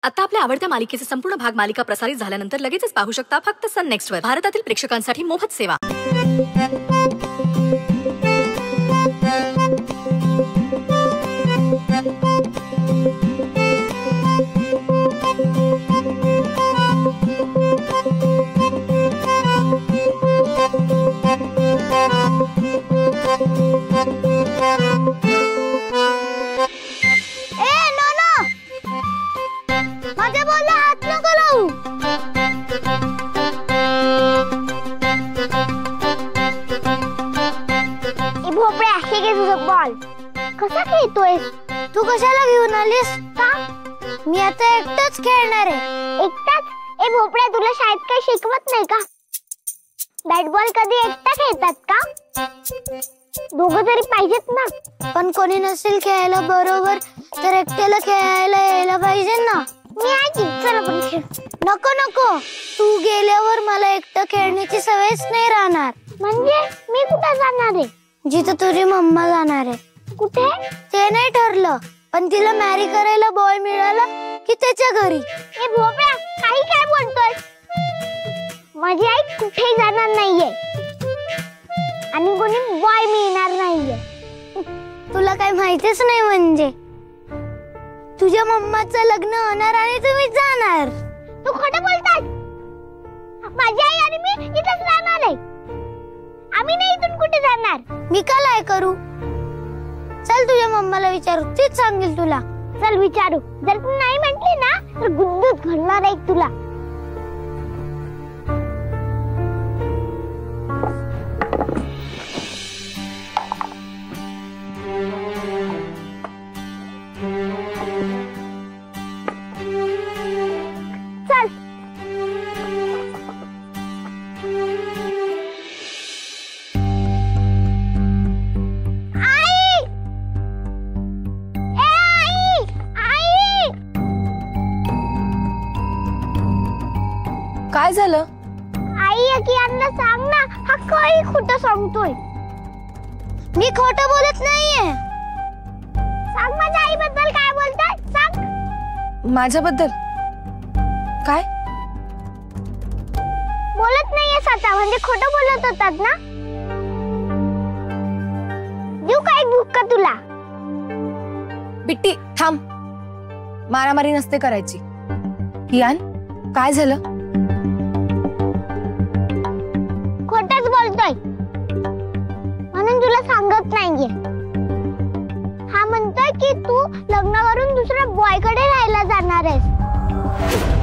आता आपल्या आवडत्या मालिकेचे संपूर्ण भाग मालिका प्रसारित झाल्यानंतर लगेचच पाहू शकता फक्त सन नेक्स्ट वर. भारतातील प्रेक्षकांसाठी मोफत सेवा. कसा खेळतोयस तू? कशाला घेऊन आलीस? का? मी आता एकटाच खेळणार आहे. एकटाच? ए भोपळ्या, तुला शाळेत काही शिकवत नाही का? बॅट बॉल कधी एकटा खेळतात का? दोघं तरी पाहिजेत ना. पण कोणी नसेल खेळायला बरोबर तर एकट्याला खेळायला यायला पाहिजे ना. मी आहे की, चल आपण खेळ. नको नको, तू गेल्यावर मला एकटं खेळण्याची सवयच नाही राहणार. म्हणजे मी कुठे जाणार आहे? जिथं तुझी मम्मा जाणार आहे. कुठे ते नाही ठरलं, पण तिला मॅरी करायला बॉय मिळाला की त्याच्या घरी. ए भोपळा, काही काय बोलतोय? माझी आई कुठेही जाणार नाहीये आणि कोणी बॉय मिळणार नाहीये. तुला काय माहितीच नाही म्हणजे? तुझ्या मम्माचं लग्न होणार आणि तुम्ही जाणार. तू खोटं बोलताय. माझी आई आणि मी इथेच राहणार आहे. आम्ही नाही इथून कुठे जाणार. मी का काय करू? चल तुझ्या मम्माला विचारू, तीच सांगेल तुला. चल विचारू. जर तू नाही म्हटली ना तर गुद्दूच घडणार आहे तुला. चल. काय झालं? आई की यांना सांग ना, हा काही खोटं सांगतोय. मी खोटं बोलत नाहीये. सांग माझ्या आईबद्दल काय बोलताय? सांग. माझ्याबद्दल काय बोलत नाहीये आता, म्हणजे खोटं बोलत होतात ना. देऊ का एक बुक्का तुला? बिट्टी थांब, मारामारी नसते करायची. कियान, काय झालं? खोटच बोलतोय म्हणून तुला सांगत नाहीये. हा म्हणतोय की तू लग्न करून दुसऱ्या बॉयकडे राहायला जाणार आहेस.